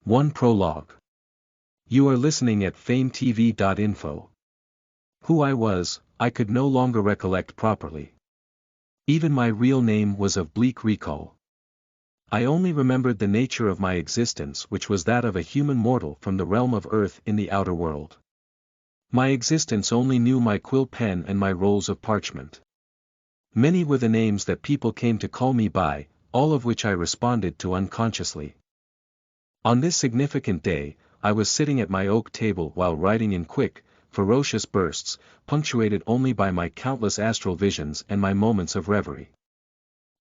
1 Prologue. You are listening at FameTV.info. Who I was, I could no longer recollect properly. Even my real name was of bleak recall. I only remembered the nature of my existence, which was that of a human mortal from the realm of earth in the outer world. My existence only knew my quill pen and my rolls of parchment. Many were the names that people came to call me by, all of which I responded to unconsciously. On this significant day, I was sitting at my oak table while writing in quick, ferocious bursts, punctuated only by my countless astral visions and my moments of reverie.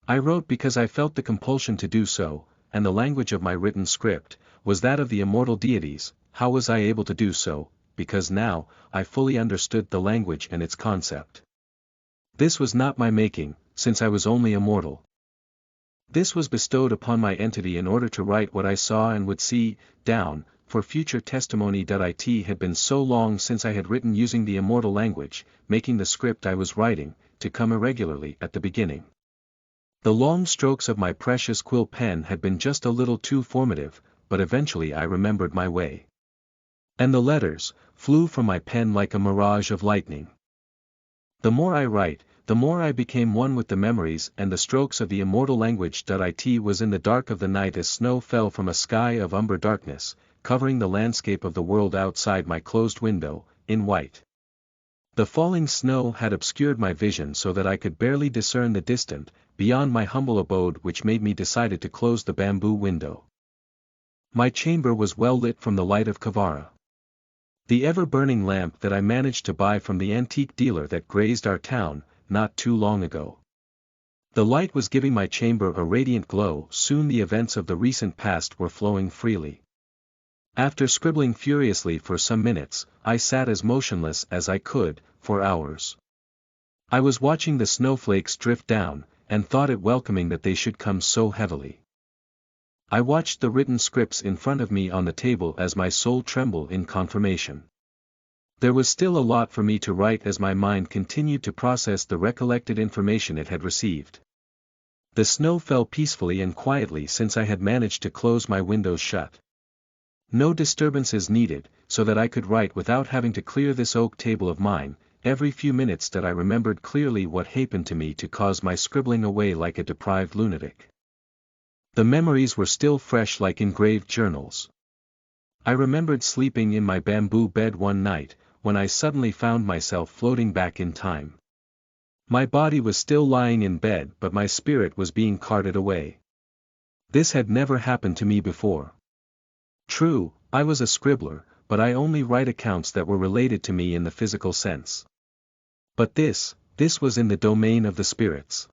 I wrote because I felt the compulsion to do so, and the language of my written script was that of the immortal deities. How was I able to do so? Because now, I fully understood the language and its concept. This was not my making, since I was only a mortal. This was bestowed upon my entity in order to write what I saw and would see, down, for future testimony. It had been so long since I had written using the immortal language, making the script I was writing, to come irregularly at the beginning. The long strokes of my precious quill pen had been just a little too formative, but eventually I remembered my way. And the letters flew from my pen like a mirage of lightning. The more I write, the more I became one with the memories and the strokes of the immortal language. It was in the dark of the night as snow fell from a sky of umber darkness, covering the landscape of the world outside my closed window, in white. The falling snow had obscured my vision so that I could barely discern the distant, beyond my humble abode, which made me decided to close the bamboo window. My chamber was well lit from the light of Kavara. The ever-burning lamp that I managed to buy from the antique dealer that grazed our town, not too long ago. The light was giving my chamber a radiant glow. Soon the events of the recent past were flowing freely. After scribbling furiously for some minutes, I sat as motionless as I could, for hours. I was watching the snowflakes drift down, and thought it welcoming that they should come so heavily. I watched the written scripts in front of me on the table as my soul trembled in confirmation. There was still a lot for me to write as my mind continued to process the recollected information it had received. The snow fell peacefully and quietly since I had managed to close my windows shut. No disturbances needed, so that I could write without having to clear this oak table of mine. Every few minutes that I remembered clearly what happened to me to cause my scribbling away like a deprived lunatic. The memories were still fresh like engraved journals. I remembered sleeping in my bamboo bed one night, when I suddenly found myself floating back in time. My body was still lying in bed, but my spirit was being carted away. This had never happened to me before. True, I was a scribbler, but I only write accounts that were related to me in the physical sense. But this was in the domain of the spirits.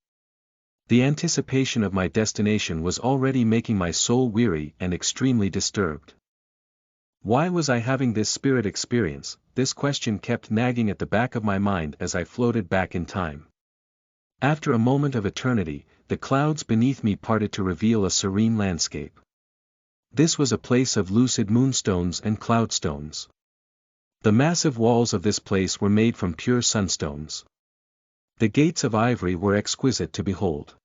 The anticipation of my destination was already making my soul weary and extremely disturbed. Why was I having this spirit experience? This question kept nagging at the back of my mind as I floated back in time. After a moment of eternity, the clouds beneath me parted to reveal a serene landscape. This was a place of lucid moonstones and cloudstones. The massive walls of this place were made from pure sunstones. The gates of ivory were exquisite to behold.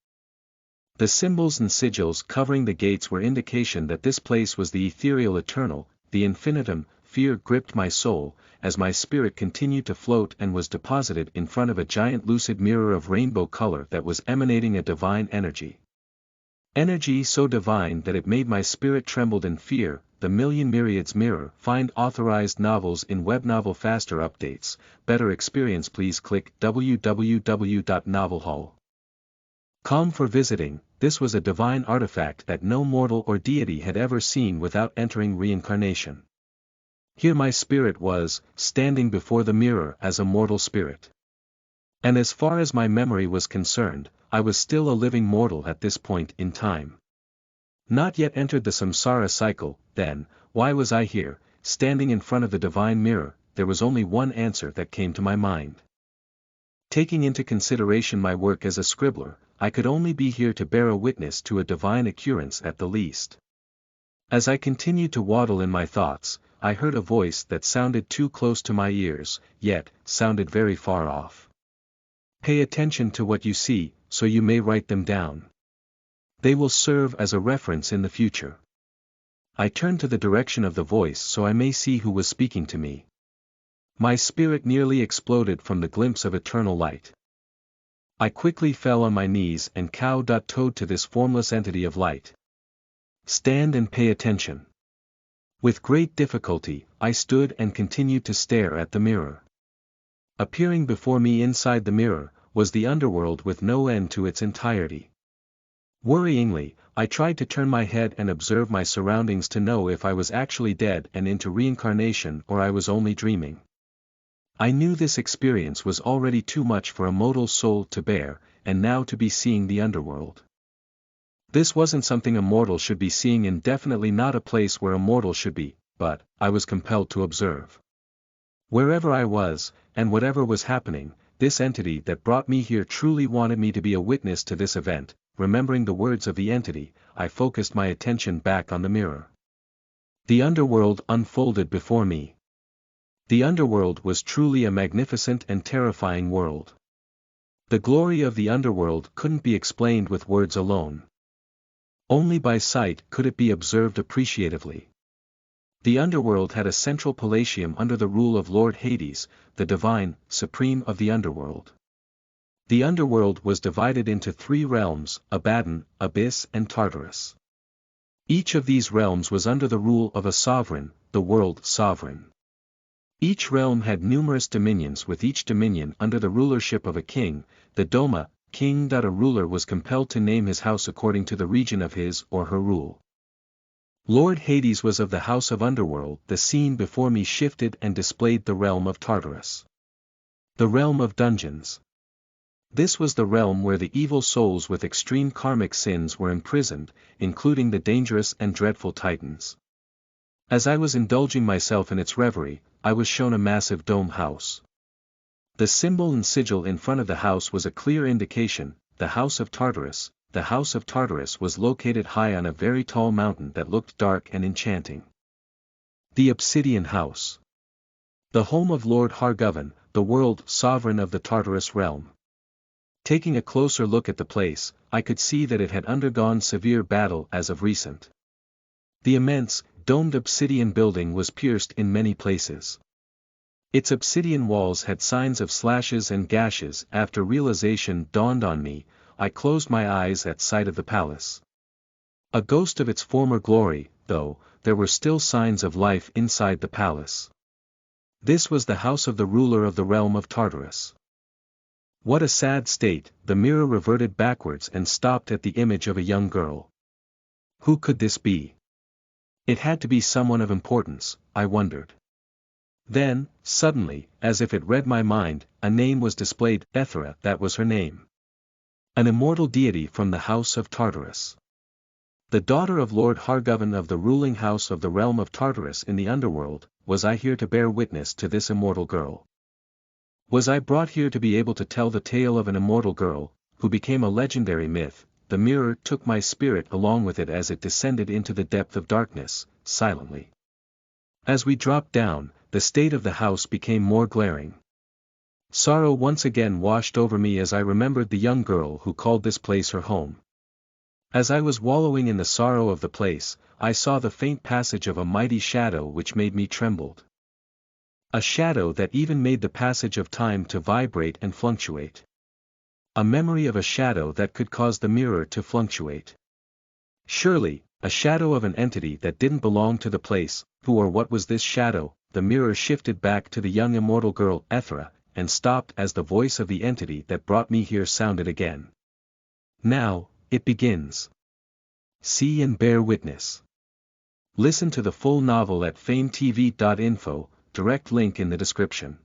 The symbols and sigils covering the gates were indication that this place was the ethereal eternal, the infinitum. Fear gripped my soul, as my spirit continued to float and was deposited in front of a giant lucid mirror of rainbow color that was emanating a divine energy. Energy so divine that it made my spirit trembled in fear. The Million Myriads Mirror. Find authorized novels in webnovel faster updates, better experience. Please click www.novelfull.com for visiting. This was a divine artifact that no mortal or deity had ever seen without entering reincarnation. Here my spirit was, standing before the mirror as a mortal spirit. And as far as my memory was concerned, I was still a living mortal at this point in time. Not yet entered the samsara cycle. Then, why was I here, standing in front of the divine mirror? There was only one answer that came to my mind. Taking into consideration my work as a scribbler, I could only be here to bear a witness to a divine occurrence at the least. As I continued to waddle in my thoughts, I heard a voice that sounded too close to my ears, yet sounded very far off. Pay attention to what you see, so you may write them down. They will serve as a reference in the future. I turned to the direction of the voice so I may see who was speaking to me. My spirit nearly exploded from the glimpse of eternal light. I quickly fell on my knees and kowtowed to this formless entity of light. Stand and pay attention. With great difficulty, I stood and continued to stare at the mirror. Appearing before me inside the mirror, was the underworld with no end to its entirety. Worryingly, I tried to turn my head and observe my surroundings to know if I was actually dead and into reincarnation or I was only dreaming. I knew this experience was already too much for a mortal soul to bear, and now to be seeing the underworld. This wasn't something a mortal should be seeing, and definitely not a place where a mortal should be, but I was compelled to observe. Wherever I was, and whatever was happening, this entity that brought me here truly wanted me to be a witness to this event. Remembering the words of the entity, I focused my attention back on the mirror. The underworld unfolded before me. The underworld was truly a magnificent and terrifying world. The glory of the underworld couldn't be explained with words alone. Only by sight could it be observed appreciatively. The underworld had a central palatium under the rule of Lord Hades, the divine, supreme of the underworld. The underworld was divided into 3 realms, Abaddon, Abyss and Tartarus. Each of these realms was under the rule of a sovereign, the world sovereign. Each realm had numerous dominions, with each dominion under the rulership of a king, the Doma, king. A ruler was compelled to name his house according to the region of his or her rule. Lord Hades was of the house of Underworld. The scene before me shifted and displayed the realm of Tartarus. The realm of dungeons. This was the realm where the evil souls with extreme karmic sins were imprisoned, including the dangerous and dreadful titans. As I was indulging myself in its reverie, I was shown a massive dome house. The symbol and sigil in front of the house was a clear indication, the House of Tartarus. The House of Tartarus was located high on a very tall mountain that looked dark and enchanting. The Obsidian House. The home of Lord Hargovan, the world sovereign of the Tartarus realm. Taking a closer look at the place, I could see that it had undergone severe battle as of recent. The immense, domed obsidian building was pierced in many places. Its obsidian walls had signs of slashes and gashes. After realization dawned on me, I closed my eyes at sight of the palace. A ghost of its former glory, though, there were still signs of life inside the palace. This was the house of the ruler of the realm of Tartarus. What a sad state. The mirror reverted backwards and stopped at the image of a young girl. Who could this be? It had to be someone of importance, I wondered. Then, suddenly, as if it read my mind, a name was displayed. Ethera, that was her name. An immortal deity from the house of Tartarus. The daughter of Lord Hargovan of the ruling house of the realm of Tartarus in the underworld. Was I here to bear witness to this immortal girl? Was I brought here to be able to tell the tale of an immortal girl, who became a legendary myth? The mirror took my spirit along with it as it descended into the depth of darkness, silently. As we dropped down, the state of the house became more glaring. Sorrow once again washed over me as I remembered the young girl who called this place her home. As I was wallowing in the sorrow of the place, I saw the faint passage of a mighty shadow which made me trembled. A shadow that even made the passage of time to vibrate and fluctuate. A memory of a shadow that could cause the mirror to fluctuate. Surely, a shadow of an entity that didn't belong to the place. Who or what was this shadow? The mirror shifted back to the young immortal girl, Ethera, and stopped as the voice of the entity that brought me here sounded again. Now, it begins. See and bear witness. Listen to the full novel at famvetv.info, direct link in the description.